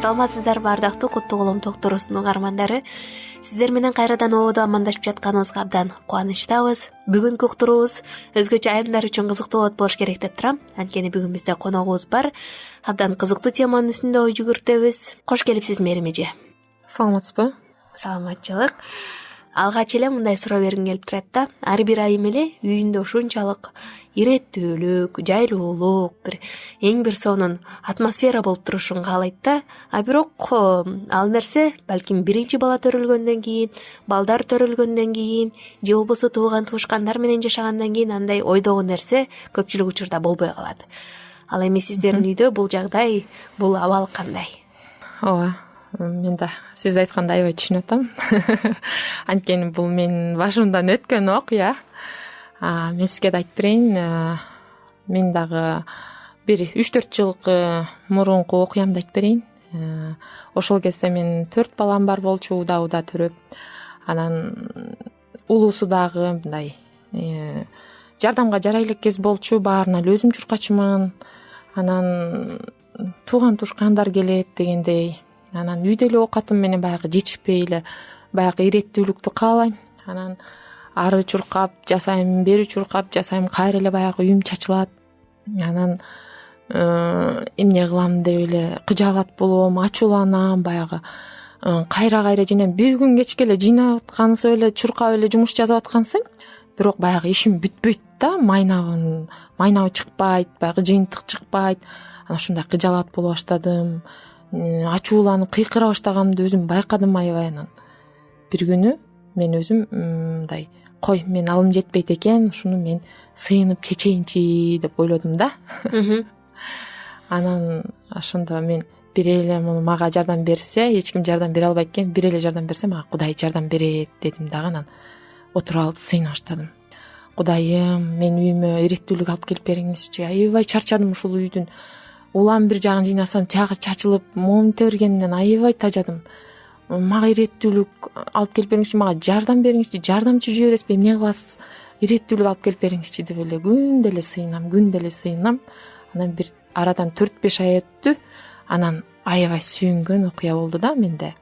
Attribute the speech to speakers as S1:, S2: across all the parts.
S1: Саламатсыздарбы ардактуу Куттуу Колом Докторусунун угармандары. Сиздер менен кайрадан ободо амандашып жатканыбызга абдан кубанычтабыз. Бүгүнкү уктуруубуз өзгөчө айымдар үчүн кызыктуу болуш керек деп турам. Анткени бүгүн бизде коногубуз бар. Абдан кызыктуу теманын үстүндө ой жүгүртөбүз. Кош келипсиз Мерим эже.
S2: Саламатсызбы?
S1: Саламатчылык. Алгач эле мындай суроо бергим келип турат да. Ар бир айым эле үйүндө ушунчалык иреттүүлүк, жайлуулук, эң бир сонун атмосфера болуп турушун каалайт да. А бирок ал нерсе балким биринчи бала төрөлгөндөн кийин, балдар төрөлгөндөн кийин же болбосо тууган туушкандар менен жашагандан кийин андай ойдогу нерсе көпчүлүк учурда болбой калат. Ал эми сиздердин үйдө бул жагдай, бул абал кандай?
S2: Ооба, мен да сиз айткандай аябай түшүнүп атам. Анткени бул менин башымдан өткөн окуя. Мен сизге да айтып берейин, мен дагы бир 3-4 жыл мурунку окуямды айтып берейин. Ошол кезде мен 4 балам бар болчу, уда төрөп. Анан улуусу дагы мындай жардамга жарай элек кез болчу, баарына эле өзүм чуркачумун. Анан тууган туушкандар келет дегендей. Анан үйдө эле оокатым менен баягы жетишпей эле баягы иреттүүлүктү каалайм. Анан ары чуркап жасайм, бери чуркап жасайм, кайра эле баягы үйүм чачылат. Анан эмне кылам деп эле кыжаалат болом, ачууланам, баягы кайра жинайм. Бир күн кечке эле жыйнап аткансып эле чуркап эле жумуш жасап аткансың, бирок баягы ишим бүтпөйт да, майнабы чыкпайт, баягы жыйынтык чыкпайт. Анан ушундай кыжаалат боло баштадым. Ачууланып кыйкыра баштаганымды өзүм байкадым аябай. Анан бир күнү мен өзүм мындай, кой, мен алым жетпейт экен, ушуну мен сыйынып чечейинчи деп ойлодум да. Анан ошондо мен бир эле мага жардам берсе, эч ким жардам бере албайт экен, бир эле жардам берсе мага Кудай жардам берет дедим дагы. Анан отуруп алып сыйына баштадым. Кудайым, мен үйүмө иреттүүлүк алып келип бериңизчи. Аябай чарчадым ушул үйдүн. Улам бир жагын жыйнасам, чагы чачылып, моунте бергенинен аябай тажадым. Мага иреттүүлүк алып келип бериңизчи, мага жардам бериңизчи, жардамчы жибересизби, эмне кыласыз? Иреттүүлүк алып келип бериңизчи деп эле күндө эле сыйынам. Анан бир арадан 4-5 ай өттү. Анан аябай сүйүнгөн окуя болду да менде.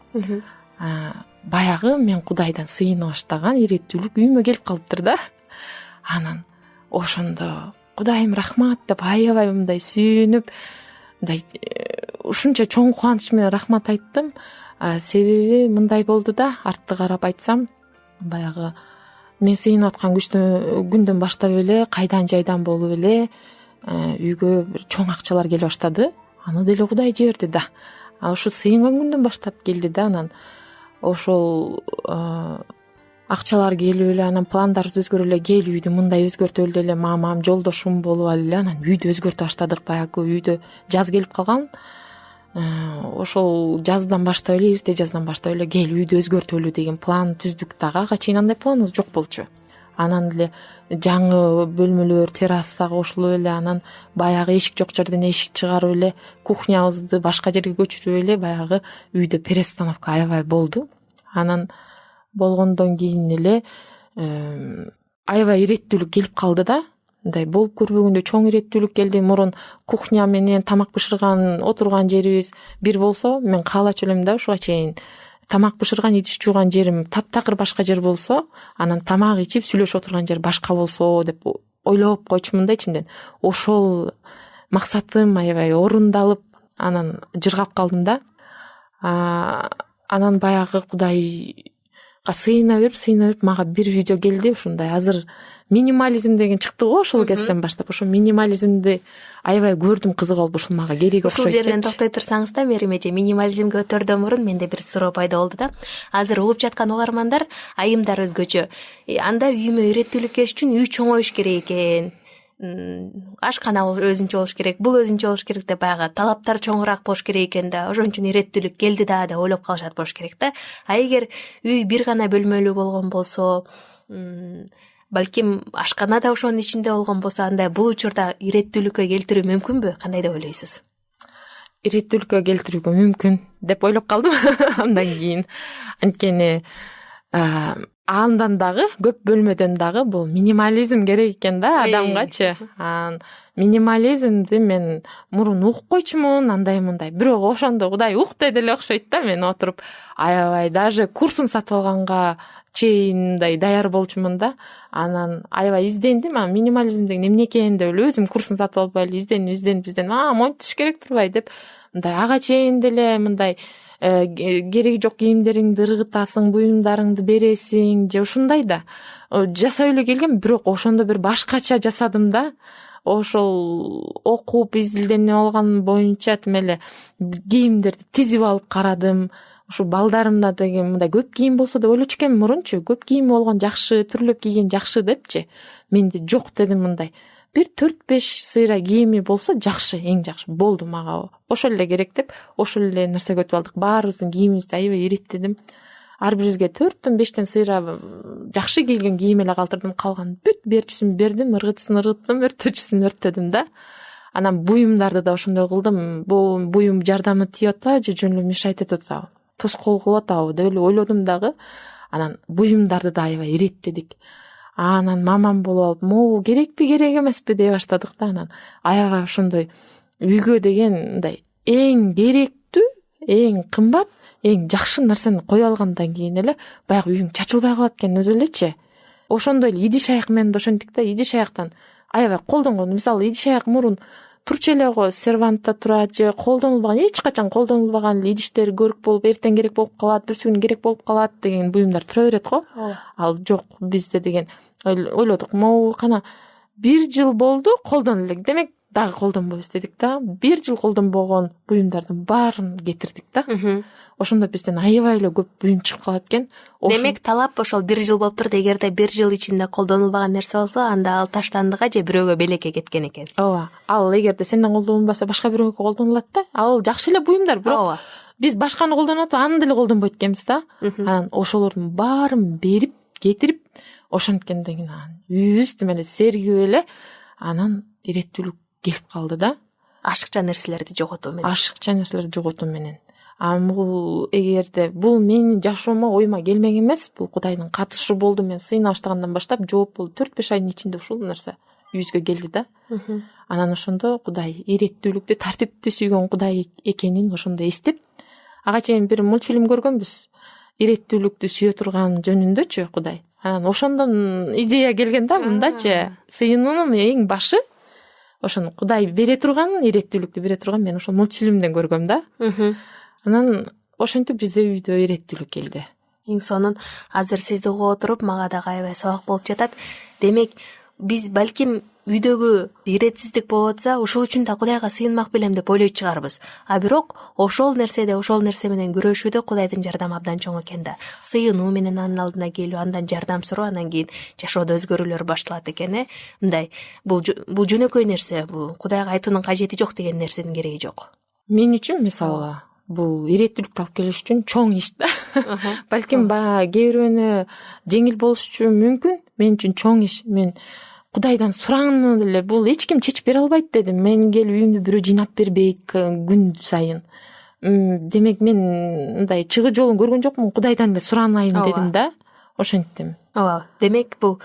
S2: Баягы мен Кудайдан сыйына баштаган иреттүүлүк үйүмө келип калыптыр да. Анан ошондо Кудайым рахмат деп аябай мындай сүйүнүп, мындай ушунча чоң кубаныч менен рахмат айттым. Себеби мындай болду да, артты карап айтсам, баягы мен сыйынып аткан күндөн баштап эле кайдан жайдан болуп эле үйгө бир чоң акчалар келе баштады. Аны деле Кудай жиберди да. Ошо сыйынган күндөн баштап келди да. Анан ошол акчалар келип эле, анан пландарыбыз өзгөрүп эле, кел үйдү мындай өзгөртөлү эле, мамам жолдошум болуп алып эле. Анан үйдү өзгөртө баштадык. Баягы үйдө жаз келип калган. Ошол жаздан баштап эле, эрте жаздан баштап эле кел үйдү өзгөртөлү деген план түздүк дагы. Ага чейин андай планыбыз жок болчу. Анан эле жаңы бөлмөлөр террасага кошулуп эле, анан баягы эшик жок жерден эшик чыгарып эле, кухнябызды башка жерге көчүрүп эле, баягы үйдө перестановка аябай болду. Анан болгондон кийин эле аябай иреттүүлүк келип калды да. Мындай болуп көрбөгөндөй чоң иреттүүлүк келди. Мурун кухня менен тамак бышырган, отурган жерибиз бир болсо, мен каалачу элем да ушуга чейин тамак бышырган, идиш жууган жерим таптакыр башка жер болсо, анан тамак ичип сүйлөшүп отурган жер башка болсо деп ойлоп койчумун да ичимден. Ошол максатым аябай орундалып, анан жыргап калдым да. Анан баягы Кудайга сыйына берип мага бир видео келди. Ушундай азыр минимализм деген чыкты го ошол кезден баштап. Ошо минимализмди аябай көрдүм, кызык болуп, ушул мага керек окшойт.
S1: Ушул жерден токтой турсаңыз да, Мерим эже, минимализмге өтөрдөн мурун менде бир суроо пайда болду да. Азыр угуп жаткан угармандар, айымдар өзгөчө. Анда үйүмө иреттүүлүк келиш үчүн үй чоңоюш керек экен. Ашкана өзүнчө болуш керек, бул өзүнчө болуш керек деп баягы талаптар чоңураак болуш керек экен да. Ошон үчүн иреттүүлүк келди да деп ойлоп калышат болуш керек да. Эгер үй бир гана бөлмөлүү болгон болсо, балким ашкана да ошонун ичинде болгон болсо, андай бул учурда иреттүүлүккө келтирүү мүмкүнбү? Кандай деп ойлойсуз?
S2: Иреттүүлүккө келтирүүгө мүмкүн деп ойлоп калдым андан кийин. Анткени андан дагы көп бөлмөдөн дагы бул минимализм керек экен да адамгачы. Минимализмди мен мурун укпойчумун, андай мындай. Бирок ошондо Кудай ук деди эле окшойт да. Мен отуруп аябай даже курсун сатып алганга чейин мындай даяр болчумун да. Анан аябай издендим. Минимализм деген эмне экен деп эле өзүм курсун сатып алып эле изденип монтиш керек турбай деп мындай ага чейин деле мындай кереги жок кийимдериңди ыргытасың, буюмдарыңды бересиң же ушундай да жасап эле келгем. Бирок ошондо бир башкача жасадым да. Ошол окуп изилденип алган боюнча тим эле кийимдерди тизип алып карадым. Ушу балдарымда деген мындай көп кийим болсо деп ойлочу экенмин мурунчу. Көп кийим болгон жакшы, түрлөп кийген жакшы депчи. Менде жок дедим мындай. Бир 4-5 сыйра кийими болсо жакшы, эң жакшы. Болду мага. Ошол эле керек деп, ошол эле нерсеге өтүп алдык. Баарыбыздын кийимибизди аябай иреттедим. Ар бирибизге 4-5 сыйра жакшы кийген кийим эле калтырдым. Калган бүт берчүсүн бердим, ыргытчысын, өртөчүсүн өрттөдүм да. Анан буюмдарды да ошондой кылдым. Бул буюм жардамы тиеп атабы же жөн эле мешайт этип атабы, тоскоол кылып атабы деп эле ойлодум дагы. Анан буюмдарды да аябай иреттедик. Анан мамам болуп алып, могу керекпи, керек эмеспи дей баштадык да. Анан аябай ошондой үйгө деген мындай эң керектүү, эң кымбат, эң жакшы нерсени кое алгандан кийин эле баягы үйүң чачылбай калат экен өзү элечи. Ошондой эле идиш аяк менен да ошентик да. Идиш аяктан аябай колдонгон. Мисалы идиш аяк мурун турчу эле го сервантта турат же колдонулбаган, эч качан колдонулбаган эле идиштер көрүк болуп, эртең керек болуп калат, бүрсү күнү керек болуп калат деген буюмдар тура берет го. Ал жок бизде деген ойлодук. Могу кана 1 жыл болду колдону элек. Демек дагы колдонбойбуз дедик да. 1 жыл колдонбогон буюмдардын баарын кетирдик да. Ошондо бизден аябай эле көп буюм чыгып калат экен.
S1: Демек талап ошол 1 жыл болуп турду. Эгерде 1 жыл ичинде колдонулбаган нерсе болсо, анда ал таштандыга же бирөөгө белекке кеткен экен.
S2: Ооба. Ал эгерде сенден колдонулбаса башка бирөөгө колдонулат да. Ал жакшы эле буюмдар, бирок биз башканы колдонуп аны деле колдонбойт экенбиз да. Анан ошолордун баарын берип, кетирип, ошенткенден кийин үйүбүз тим эле сергип эле анан иреттүүлүк келип калды да.
S1: Ашыкча нерселерди жоготуу менен. Бул эгерде бул менин жашоомо оюма келмек эмес, бул Кудайдын катышы болду. Мен сыйына баштагандан баштап жооп болду. 4-5 айдын ичинде ушул нерсе үйүбүзгө келди да. Анан ошондо Кудай иреттүүлүктү, тартипти сүйгөн Кудай экенин ошондо эстеп, ага чейин бир мультфильм көргөнбүз. Иреттүүлүктү сүйө турган жөнүндөчү Кудай. Анан ошондон идея келген да, мындачы сыйынуунун эң башы ошону Кудай бере турган, иреттүүлүктү бере турган мен ошол мультфильмден көргөм да. Анан ошентип бизде үйдө иреттүүлүк келди. Эң сонун азыр сизди угуп отуруп мага дагы аябай сабак болуп жатат. Демек биз балким үйдөгү иретсиздик болуп атса, ошол үчүн да Кудайга сыйынмак белем деп ойлойт чыгарбыз. Бирок ошол нерсе менен күрөшүүдө Кудайдын жардамы абдан чоң экен да. Сыйынуу менен анын алдына келүү, андан жардам суроо, анан кийин жашоодо өзгөрүүлөр башталат экен. Мындай бул жөнөкөй нерсе, бул Кудайга айтуунун кажети жок деген нерсенин кереги жок.
S2: Мен үчүн мисалы бул иреттүүлүктү алып келиш үчүн чоң иш да. Балким кээ бирөөнө жеңил болушу мүмкүн, мен үчүн чоң иш. Мен Кудайдан сураганы деле бул эч ким чечип бере албайт дедим. Мен келип үйүмдү бирөө жыйнап бербейт күн сайын. Демек мен мындай чыгуу жолун көргөн жокмун, Кудайдан эле суранайын дедим да. Ошентим.
S1: Ооба. Демек бул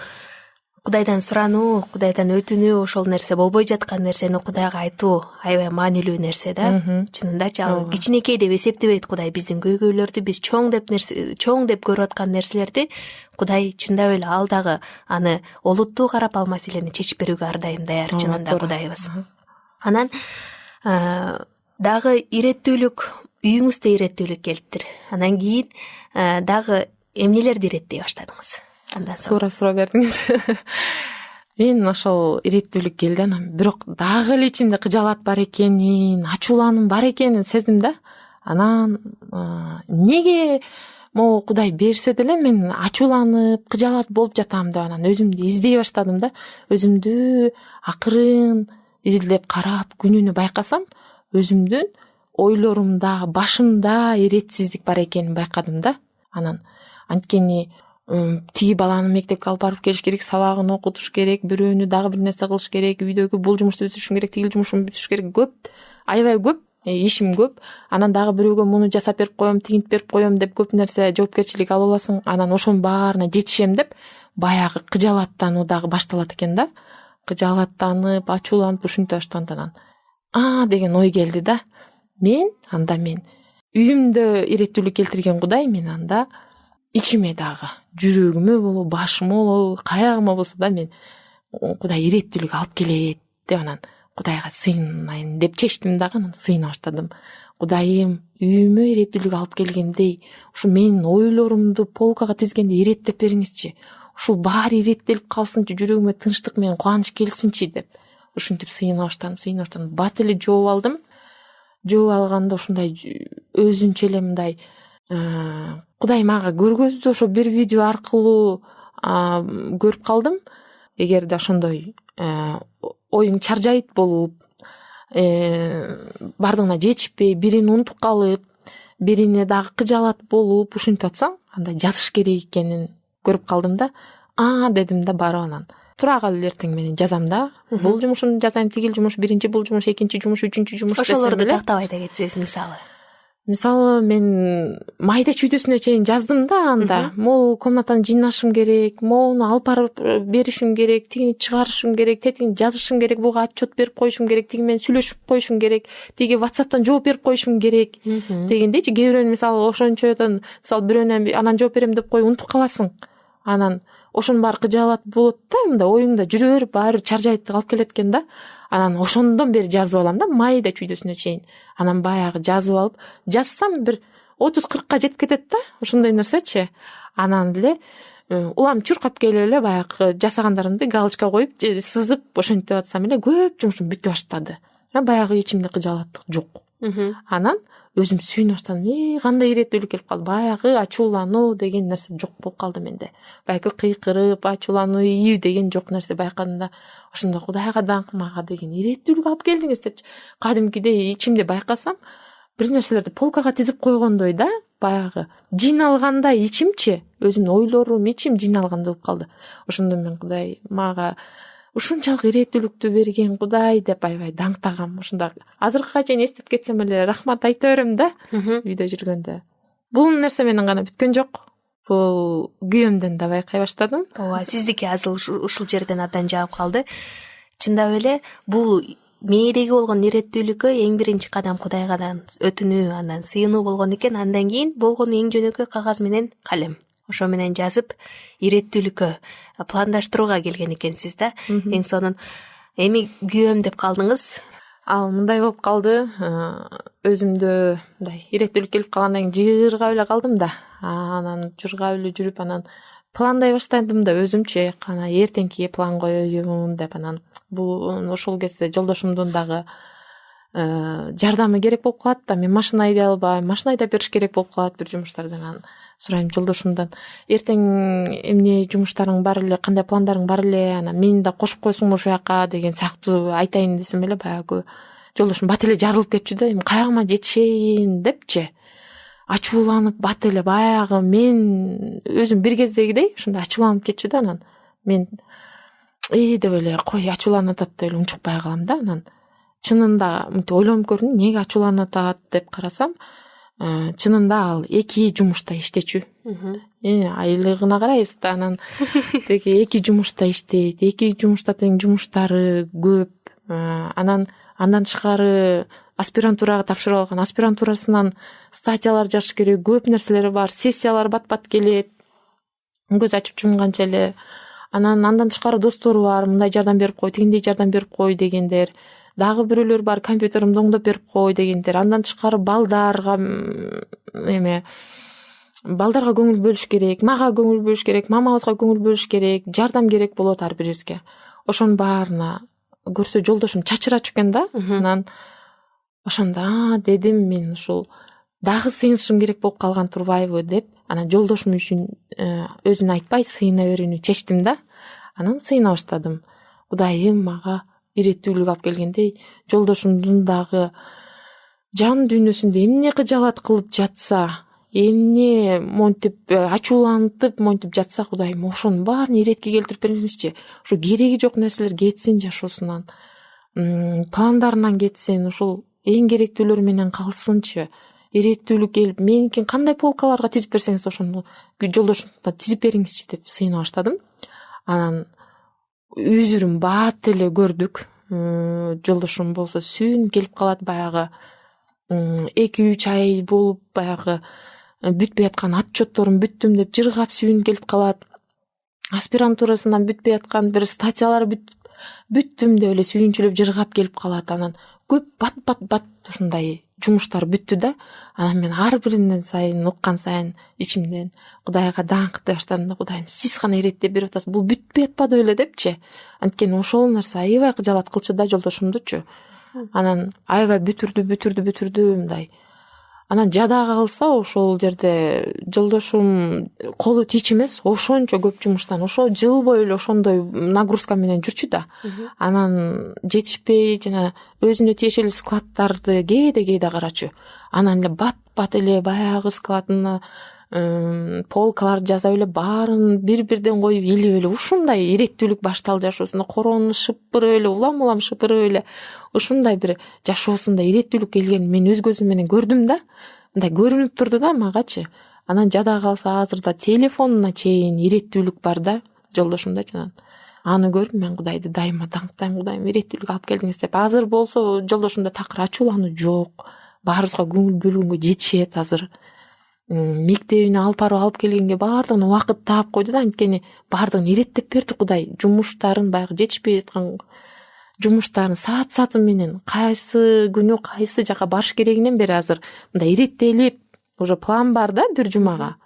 S1: Кудайдан сурануу, Кудайдан өтүнүү, ошол нерсе болбой жаткан нерсени Кудайга айтуу аябай маанилүү нерсе да. Чынындачы ал кичинекей деп эсептебейт Кудай биздин көйгөйлөрдү, биз чоң деп көрүп аткан нерселерди Кудай чындап эле ал дагы аны олуттуу карап ал маселени чечип берүүгө ар дайым даяр чынында Кудайыбыз. Анан дагы иреттүүлүк, үйүңүздө иреттүүлүк келиптир. Анан кийин дагы эмнелерди иреттей баштадыңыз?
S2: Туура суроо бердиңиз. Мен ошол иреттүүлүк келди, анан бирок дагы эле ичимде кыжаалат бар экенин, ачуулануу бар экенин сездим да. Анан эмнеге могу Кудай берсе деле мен ачууланып, кыжаалат болуп жатам деп анан өзүмдү издей баштадым да. Өзүмдү акырын изилдеп карап, күнүнө байкасам, өзүмдүн ойлорумда, башымда иретсиздик бар экенин байкадым да. Анан анткени тиги баланы мектепке алып барып келиш керек, сабагын окутуш керек, бирөөнү дагы бир нерсе кылыш керек, үйдөгү бул жумушту бүтүрүш керек, тигил жумушту бүтүрүш керек, көп, аябай көп ишим көп, анан дагы бирөөгө муну жасап берип коем, тигинтип берип коем деп көп нерсе жоопкерчилик алып аласың. Анан ошонун баарына жетишем деп баягы кыжаалаттануу дагы башталат экен да. Кыжаалаттанып, ачууланып ушинте баштаганда анан деген ой келди да. Мен үйүмдө иреттүүлүк келтирген Кудай, мен анда ичиме дагы, жүрөгүмө болобу, башыма болобу, каягыма болсо да мен Кудай иреттүүлүк алып келет деп анан Кудайга сыйынайын деп чечтим дагы, анан сыйына баштадым. Кудайым, үйүмө иреттүүлүк алып келгендей, ушу менин ойлорумду полкага тизгенде иреттеп бериңизчи. Ушул баары иреттелип калсынчы, жүрөгүмө тынчтык менен кубаныч келсинчи деп ушинтип сыйына баштадым. Бат эле жооп алдым. Жооп алганда ушундай өзүнчө эле мындай Кудай мага көргөздү, ошо бир видео аркылуу көрүп калдым. Эгерде ошондой оюң чаржайт болуп, бардыгына жетишпей, бирин унутуп калып, бирине дагы кыжаалат болуп ушинтип атсаң, анда жазыш керек экенин көрүп калдым да. Дедим да, барып анан тура кал, эртең менен жазам да. Бул жумушун жазайм, тигил жумуш, биринчи бул жумуш, экинчи жумуш, үчүнчү жумуш десем эле.
S1: Ошолорду тактап айта кетсеңиз,
S2: мисалы мен майда чүйдөсүнө чейин жаздым да анда. Могу комнатаны жыйнашым керек, могуну алып барып беришим керек, тигини чыгарышым керек, тетигини жазышым керек, буга отчет берип коюшум керек, тиги менен сүйлөшүп коюшум керек, тиги WhatsApp'тан жооп берип коюшум керек дегендейчи. Кээ бирөөнү мисалы ошончодон бирөөнө анан жооп берем деп коюп унутуп каласың. Анан ошонун баары кыжаалат болот да, мындай оюңда жүрө берип баары чаржайт калып келет экен да. Анан ошондон бери жазып алам да, майда чүйдөсүнө чейин. Анан баягы жазып алып, жазсам бир 30-40ка жетип кетет да, ошондой нерсечи. Анан эле улам чуркап келип эле баягы жасагандарымды галочка коюп, сызып ошентип атсам эле көп жумушум бүтө баштады. Баягы ичимде кыжаалаттык жок. Анан өзүм сүйүнө баштадым. Кандай иреттүүлүк келип калды. Баягы ачуулануу деген нерсе жок болуп калды менде. Баягы кыйкырып, ачуулануу, ийүү деген жок нерсе байкадым. Ошондо Кудайга даңк, мага деген иреттүүлүк алып келдиңиз деп кадимкидей ичимде байкасам, бир нерселерди полкага тизип койгондой да, баягы жыйналгандай ичимчи, өзүмдүн ойлорум, ичим жыйналгандай болуп калды. Ошондо мен Кудай мага ушунчалык иреттүүлүктү берген Кудай деп аябай даңктагам. Ошондо азыркыга чейин эстеп кетсем эле рахмат айта берем да, үйдө жүргөндө. Бул нерсе менен гана бүткөн жок. Бул күйөөмдөн да байкай баштадым.
S1: Ооба, сиздики азыр ушул жерден абдан жаап калды. Чындап эле бул мээдеги болгон иреттүүлүккө эң биринчи кадам Кудайгадан өтүнүү, андан сыйынуу болгон экен. Андан кийин болгону эң жөнөкөй кагаз менен калем. Ошо менен жазып иреттүүлүккө пландаштырууга келген экенсиз да. Эң сонун. Эми күйөөм деп калдыңыз.
S2: Ал мындай болуп калды. Өзүмдө мындай иреттүүлүк келип калгандан кийин жыргап эле калдым да. Анан жыргап эле жүрүп, анан пландай баштадым да, өзүмчө кана эртеңки план коеюн деп. Анан бул ошол кезде жолдошумдун дагы жардамы керек болуп калат да. Мен машина айдай албайм, машина айдап бериш керек болуп калат бир жумуштардан. Анан сурайм жолдошумдан, эртең эмне жумуштарың бар эле, кандай пландарың бар эле, анан мени да кошуп койсуңбу ушул жака деген сыяктуу айтайын десем эле, баягы жолдошум бат эле жарылып кетчү да. Эми каягыма жетишейин депчи ачууланып, бат эле баягы мен өзүм бир кездегидей ушундай ачууланып кетчү да. Анан мен деп эле кой, ачууланып атат деп эле унчукпай калам да. Анан чынында мынтип ойлонуп көрдүм, эмнеге ачууланып атат деп карасам, чынында ал 2 жумушта иштечү. Айлыгына карайбыз да, анан деги 2 жумушта иштейт. 2 жумушта тең жумуштары көп. Андан тышкары аспирантурага тапшырып алган, аспирантурасынан статьялар жазыш керек, көп нерселери бар, сессиялар бат-бат келет, көз ачып жумганча эле. Андан тышкары достору бар, мындай жардам берип кой, тигиндей жардам берип кой дегендер. Дагы бирөөлөр бар, компьютеримди оңдоп берип кой дегендер. Андан тышкары балдарга көңүл бөлүш керек, мага көңүл бөлүш керек, мамабызга көңүл бөлүш керек, жардам керек болот ар бирибизге. Ошонун баарына көрсө жолдошум чачырачу экен да. Анан ошондо дедим, мен ушул дагы сыйынышым керек болуп калган турбайбы деп, анан жолдошум үчүн өзүн айтпай сыйына берүүнү чечтим да. Анан сыйына баштадым. Кудайым мага иреттүүлүк алып келгендей, жолдошумдун дагы жан дүйнөсүндө эмне кыжаалат кылып жатса, эмне монтип ачуулантып монтип жатса, Кудайым ошонун баарын иретке келтирип бериңизчи. Ушу кереги жок нерселер кетсин жашоосунан, пландарынан кетсин. Ушул эң керектүүлөр менен калсынчы, иреттүүлүк келип меникин кандай полкаларга тизип берсеңиз ошону жолдошуңузга тизип бериңизчи деп сыйына баштадым. Анан үзүрүн бат эле көрдүк. Жолдошум болсо сүйүнүп келип калат, баягы 2-3 ай болуп баягы бүтпөй аткан отчетторун бүттүм деп жыргап сүйүнүп келип калат. Аспирантурасынан бүтпөй аткан бир статьялар бүттүм деп эле сүйүнчүлөп жыргап келип калат. Анан көп бат ушундай жумуштар бүттү да. Анан мен ар биринен сайын уккан сайын ичимден Кудайга даңктай баштадым да, Кудайым, сиз гана иреттеп берип атасыз, бул бүтпөй атпады беле депчи. Анткени ошол нерсе аябай кыжалат кылчу да жолдошумдучу. Анан аябай бүтүрдү мындай. Анан жада калса ошол жерде жолдошум колу тийч эмес, ошончо көп жумуштан ошо жыл бою эле ошондой нагрузка менен жүрчү да. Анан жетишпей жана өзүнө тиешелүү складдарды кээде карачу. Анан эле бат эле баягы складына полкаларды жасап эле баарын бир-бирден коюп илип эле ушундай иреттүүлүк башталды жашоосунда. Короону шыпырып эле, улам шыпырып эле ушундай бир жашоосунда иреттүүлүк келгенин мен өз көзүм менен көрдүм да. Мындай көрүнүп турду да магачы. Анан жада калса азырда телефонуна чейин иреттүүлүк бар да жолдошумда. Анан аны көрүп мен Кудайды дайыма даңктайм, Кудайым иреттүүлүк алып келдиңиз деп. Азыр болсо жолдошумда такыр ачуулануу жок. Баарыбызга көңүл бөлгөнгө жетишет азыр. Мектебине алып барып алып келгенге баардыгына убакыт таап койду да, анткени баардыгын иреттеп берди Кудай. Жумуштарын баягы жетишпей жаткан жумуштарын саат менен кайсы күнү кайсы жака барыш керегинен бери азыр мындай иреттелип уже план бар да. Бир жумага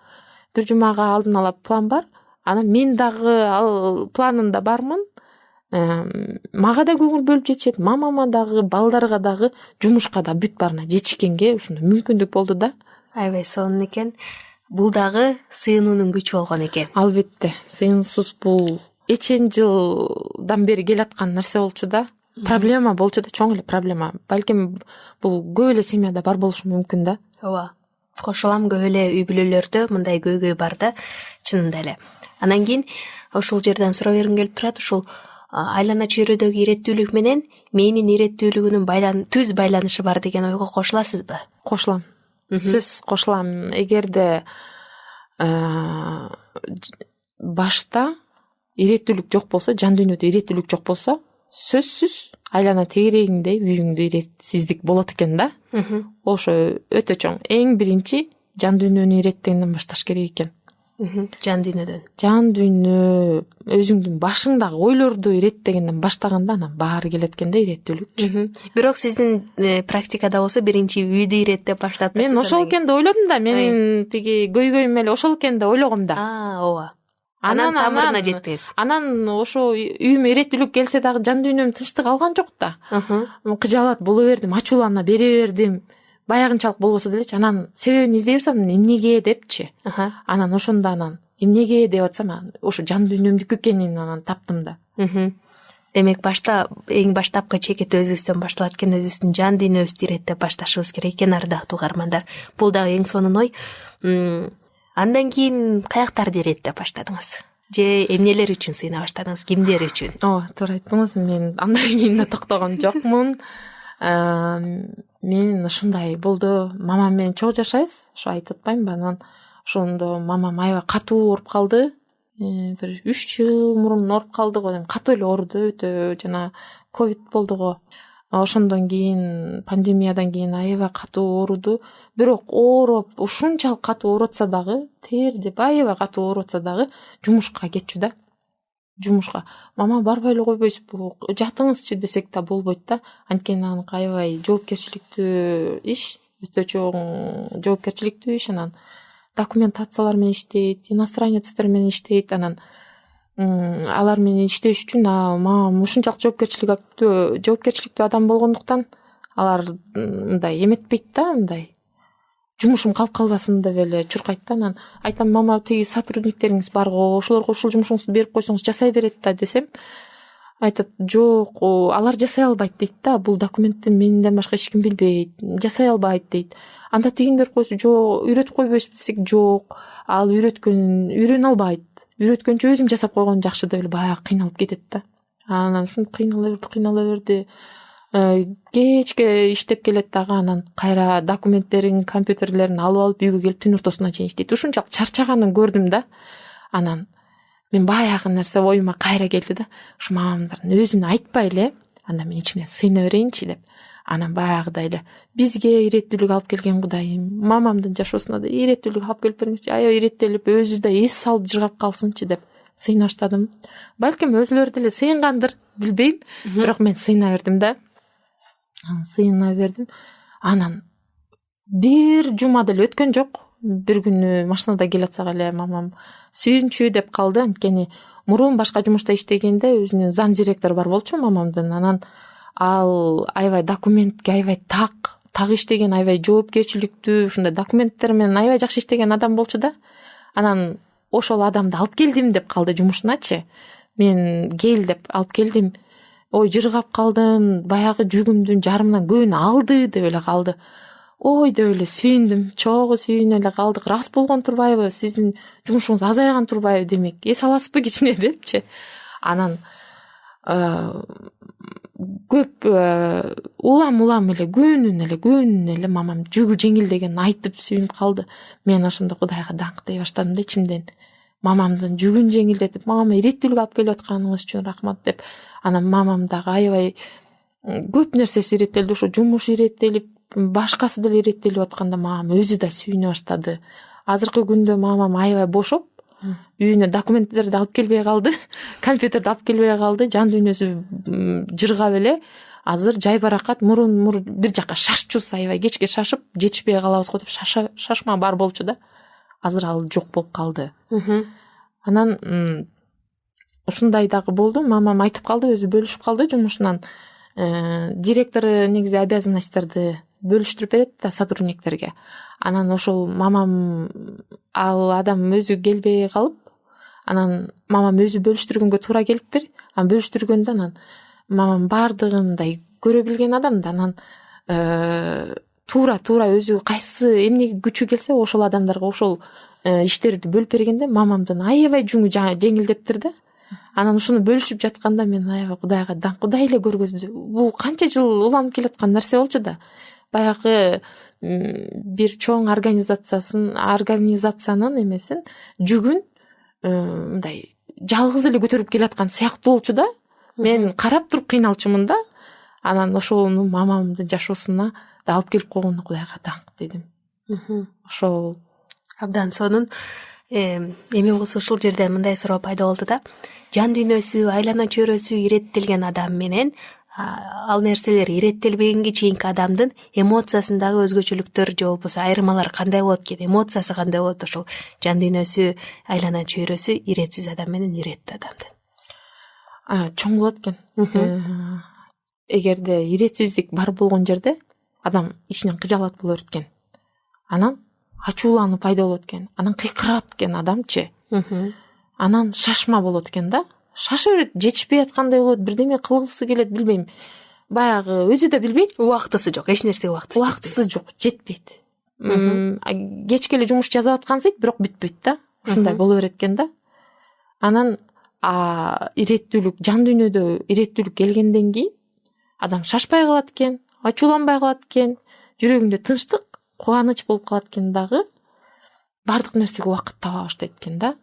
S2: алдын ала план бар. Анан мен дагы ал планында бармын. Мага да көңүл бөлүп жетишет, мамама дагы, балдарга дагы, жумушка да бүт баарына жетишкенге ушундай мүмкүндүк болду да.
S1: Аябай сонун экен. Бул дагы сыйынуунун күчү болгон экен.
S2: Албетте, сыйынсыз бул эчен жылдан бери келаткан нерсе болчу да. Проблема болчу да, чоң эле проблема. Балким бул көп эле семьяда бар болушу мүмкүн да.
S1: Ооба. Кошулам, көп эле үй бүлөлөрдө мындай көйгөй бар да, чынында эле. Анан кийин ушул жерден суроо бергим келип турат. Ушул айлана чөйрөдөгү иреттүүлүк менен менин иреттүүлүгүнүн түз байланышы бар деген ойго кошуласызбы? Кошулам.
S2: Сөз кошулам. Эгерде башта иреттүүлүк жок болсо, жан дүйнөдө иреттүүлүк жок болсо, сөзсүз айлана тегерегиңдей үйүңдө иретсиздик болот экен да. Ошо өтө чоң. Эң биринчи жан дүйнөнү иреттегенден башташ керек экен. Жан дүйнө өзүңдүн башыңдагы ойлорду иреттегенден баштаганда анан баары келет экен да, иреттүүлүк. Бирок сиздин практикада болсо биринчи үйдү иреттеп баштап. Мен ошол экен деп ойлодум да. Менин тиги көйгөйүм эле ошол экен деп ойлогом да. Ооба. Анан тамырына жетпейбиз. Анан ошо үйүмө иреттүүлүк келсе дагы жан дүйнөм тынчтык алган жок да. Кыжаалат боло бердим, ачуулана бере бердим. Баягынчалык болбосо делечи. Анан себебин издей берсем, эмнеге депчи. Анан ошондо эмнеге деп атсам, ошо жан дүйнөмдүкү экенин анан таптым да. Демек башта эң баштапкы чекет өзүбүздөн башталат экен, өзүбүздүн жан дүйнөбүздү иреттеп башташыбыз керек экен, ардактуу угармандар. Бул дагы эң сонун ой. Андан кийин каяктарды иреттеп баштадыңыз? Же эмнелер үчүн сыйна баштадыңыз? Кимдер үчүн? Ооба, туура айттыңыз. Мен андан кийин да токтогон жокмун. Мен ушундай болду. Мамам менен чогуу жашайбыз. Ошо айтып атпаймынбы? Анан ошондо мамам аябай катуу ооруп калды. Бир 3 жыл мурун ооруп калды го. Катуу эле ооруду, өтө жана ковид болду го. Ошондон кийин пандемиядан кийин аябай катуу ооруду. Бирок ооруп, ушунчалык катуу ооруп атса дагы, тердеп аябай катуу ооруп атса дагы жумушка кетчү да. Жумушка. Мама барбай эле койбойсузбу? Жатыңызчы десек да болбойт да. Анткени аныкы аябай жоопкерчиликтүү иш, өтө чоң жоопкерчиликтүү иш. Анан документациялар менен иштейт, иностранецтер менен иштейт. Анан алар менен иштеш үчүн мамам ушунчалык жоопкерчиликтүү адам болгондуктан алар мындай эметпейт да, мындай жумушум калып калбасын деп эле чуркайт да. Анан айтам, мама, тиги сотрудниктериңиз бар го, ошолорго ушул жумушуңузду берип койсоңуз жасай берет да десем, айтат, жок, алар жасай албайт дейт да. Бул документти менден башка эч ким билбейт, жасай албайт дейт. Анда тигин берип койсо, жок, үйрөтүп койбойсузбу десек, жок, ал үйрөнө албайт. Үйрөткөнчө өзүм жасап койгон жакшы деп эле баягы кыйналып кетет да. Анан ушинтип кыйнала берди. кечке иштеп келет дагы, анан кайра документтерин, компьютерлерин алып алып үйгө келип түн ортосуна чейин иштейт. Ушунчалык чарчаганын көрдүм да. Анан мен баягы нерсе оюма кайра келди да. Ушу мамамдардын өзүнө айтпай эле, анда мен ичимден сыйына берейинчи деп. Анан баягыдай эле бизге иреттүүлүк алып келген Кудайым, мамамдын жашоосуна да иреттүүлүк алып келип бермекчи, аябай иреттелип, өзү да эс алып жыргап калсынчы деп сыйына баштадым. Балким өзүлөрү деле сыйынгандыр, билбейм, бирок мен сыйына бердим да. Сыйына бердим. Анан бир жума деле өткөн жок. Бир күнү машинада келатсак эле мамам сүйүнчү деп калды. Анткени мурун башка жумушта иштегенде өзүнүн зам директору бар болчу мамамдын. Анан ал аябай документке аябай так иштеген, аябай жоопкерчиликтүү, ушундай документтер менен аябай жакшы иштеген адам болчу да. Анан ошол адамды алып келдим деп калды жумушуначы. Мен кел деп алып келдим. Ой, жыргап калдым, баягы жүгүмдүн жарымынан көбүн алды деп эле калды. Ой деп эле сүйүндүм, чогуу сүйүнүп эле калдык. Рас болгон турбайбы, сиздин жумушуңуз азайган турбайбы, демек эс аласызбы кичине депчи. Анан көп улам эле күнүнөн эле мамам жүгү жеңилдегенин айтып сүйүнүп калды. Мен ошондо Кудайга даңктей баштадым да ичимден. Мамамдын жүгүн жеңилдетип, мамама иреттүүлүк алып келип атканыңыз үчүн рахмат деп. Анан мамам дагы аябай көп нерсеси иреттелди, ошо жумуш иреттелип, башкасы деле иреттелип атканда мамам өзү да сүйүнө баштады. Азыркы күндө мамам аябай бошоп, үйүнө документтерди алып келбей калды, компьютерди алып келбей калды, жан дүйнөсү жыргап эле азыр жайбаракат мурун бир жака шашчубуз, аябай кечке шашып жетишпей калабыз го деп шашма бар болчу да. Азыр ал жок болуп калды. Анан ушундай дагы болду. Мамам айтып калды, өзү бөлүшүп калды жумушунан. Директору негизи обязанностьтарды бөлүштүрүп берет да сотрудниктерге. Анан ошол мамам, ал адам өзү келбей калып, анан мамам өзү бөлүштүргөнгө туура келиптир. Анан бөлүштүргөндө анан мамам бардыгындай көрө билген адам да. Анан туура өзү кайсы эмнеге күчү келсе ошол адамдарга ошол иштерди бөлүп бергенде мамамдын аябай жүгү жеңилдептир да. Анан ушуну бөлүшүп жатканда мен аябай Кудайга даңк, Кудай эле көргөздү. Бул канча жыл уланып келаткан нерсе болчу да. Баягы бир чоң организациянын эмесин жүгүн мындай жалгыз эле көтөрүп келаткан сыяктуу болчу да. Мен карап туруп кыйналчумун да. Анан ошону мамамдын жашоосуна да алып келип койгонуна Кудайга даңк дедим. Ошол
S1: абдан сонун. Эми болсо ушул жерде мындай суроо пайда болду да. Жан дүйнөсү, айлана чөйрөсү иреттелген адам менен ал нерселер иреттелбегенге чейинки адамдын эмоциясындагы өзгөчөлүктөр же болбосо айырмалар кандай болот экен, эмоциясы кандай болот ошол жан дүйнөсү, айлана чөйрөсү иретсиз адам менен иреттүү адамдын?
S2: Чоң болот экен. Эгерде иретсиздик бар болгон жерде адам ичинен кыжаалат боло берет экен. Анан ачуулануу пайда болот экен. Анан кыйкырат экен адамчы. Анан шашма болот экен да. Шаша берет, жетишпей аткандай болот, бирдеме кылгысы келет, билбейм. Баягы өзү да билбейт. Убактысы жок, эч нерсеге убактысы жок, жетпейт. Кечке эле жумуш жазып аткансыйт, бирок бүтпөйт да. Ушундай боло берет экен да. Анан иреттүүлүк, жан дүйнөдө иреттүүлүк келгенден кийин адам шашпай калат экен, ачууланбай калат экен, жүрөгүндө тынчтык, кубаныч болуп калат экен дагы. Бардык нерсеге убакыт таба баштайт экен да.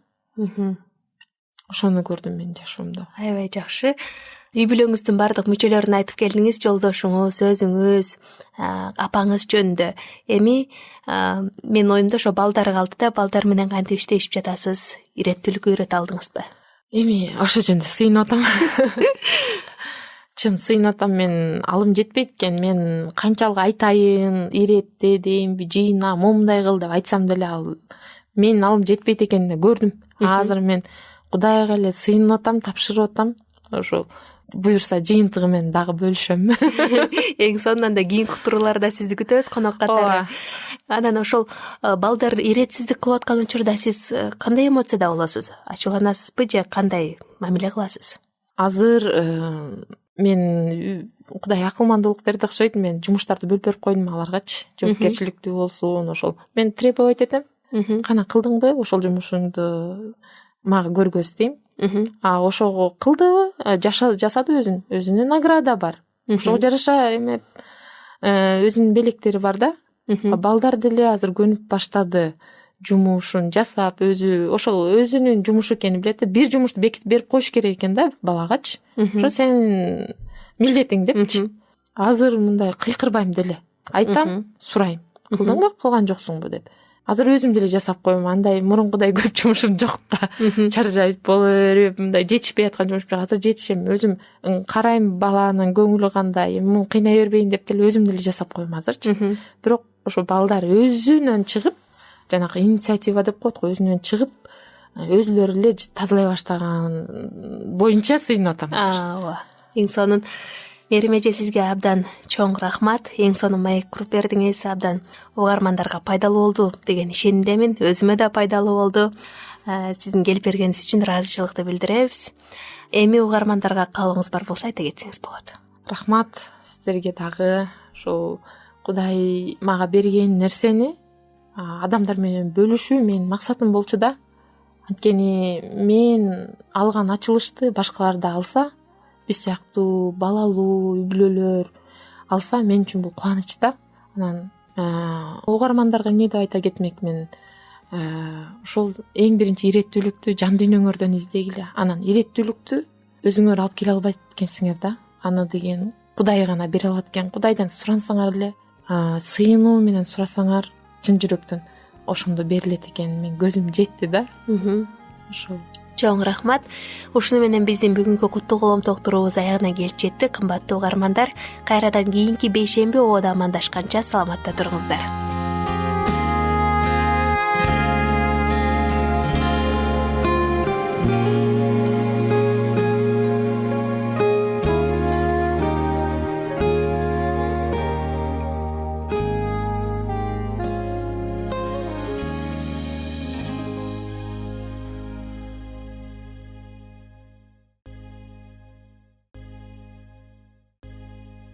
S2: Ошону көрдүм мен жашоомдо.
S1: Аябай жакшы. Үй бүлөңүздүн бардык мүчөлөрүн айтып келдиңиз, жолдошуңуз, өзүңүз, апаңыз жөнүндө. Эми менин оюмда ошо балдар калды да, балдар менен кантип иштешип жатасыз? Иреттүүлүккө үйрөтө алдыңызбы?
S2: Эми ошо жөнүндө сыйынып атам. Чын сыйынып атам, мен алым жетпейт экен. Мен канчалык айтайын, иреттэ дейм, жыйна, момундай кыл деп айтсам деле ал менин алым жетпейт экенин көрдүм. Азыр мен Кудайга эле сыйынып атам, тапшырып атам. Ошо буюрса жыйынтыгы менен дагы бөлүшөм.
S1: Эң сонунан да кийинки турууларда сизди күтөбүз конок катары. Анан ошол балдар иретсиздик кылып аткан учурда сиз кандай эмоцияда болосуз? Ачууланасызбы же кандай мамиле кыласыз?
S2: Азыр мен Кудай акылмандуулук берди окшойт. Мен жумуштарды бөлүп берип койдум аларгачы. Жоопкерчиликтүү болсун, ошол. Мен требовать этем. Кана кылдыңбы ошол жумушуңду мага көргөз дейм. Ошого кылдыбы, жасады өзүнүн награда бар. ошого жараша эме өзүнүн белектери бар да. Балдар деле азыр көнүп баштады, жумушун жасап, өзү ошол өзүнүн жумушу экенин билет да. Бир жумушту бекитип берип коюш керек экен да балагачы. Ошо сенин милдетиң депчи. Азыр мындай кыйкырбайм деле. Айтам, сурайм. Кылдыңбы, кылган жоксуңбу деп. Азыр өзүм деле жасап коем. Андай мурункудай көп жумушум жок да. Чаржайып боло берип, мындай жетишпей аткан жумуш, бирок азыр жетишем. Өзүм карайм баланын көңүлү кандай, муну кыйнай бербейин деп деле өзүм деле жасап коем азырчы. Бирок ошо балдар өзүнөн чыгып, жанагы инициатива деп коет го, өзүнөн чыгып, өзүлөрү эле тазалай баштаган боюнча сыйынып атам.
S1: Ооба. Эң сонун Мерим эже, сизге абдан чоң рахмат. Эң сонун маек куруп бердиңиз. Абдан угармандарга пайдалуу болду деген ишенимдемин. Өзүмө да пайдалуу болду. Сиздин келип бергениңиз үчүн ыраазычылыкты билдиребиз. Эми угармандарга каалооңуз бар болсо айта кетсеңиз болот.
S2: Рахмат сиздерге дагы. Ошол Кудай мага берген нерсени адамдар менен бөлүшүү менин максатым болчу да. Анткени мен алган ачылышты башкалар да алса, биз сыяктуу балалуу үй бүлөлөр алса, мен үчүн бул кубаныч да. Анан угармандарга эмне деп айта кетмекмин? Ошол эң биринчи иреттүүлүктү жан дүйнөңөрдөн издегиле. Анан иреттүүлүктү өзүңөр алып келе албайт экенсиңер да. Аны деген Кудай гана бере алат экен. Кудайдан сурансаңар эле, сыйынуу менен сурасаңар, чын жүрөктөн ошондо берилет экен. Мен көзүм жетти да. Ошол.
S1: Чоң рахмат. Ушуну менен биздин бүгүнкү куттуу колом токтурубуз аягына келип жетти. Кымбаттуу угармандар, кайрадан кийинки бейшемби ободо амандашканча саламатта туруңуздар.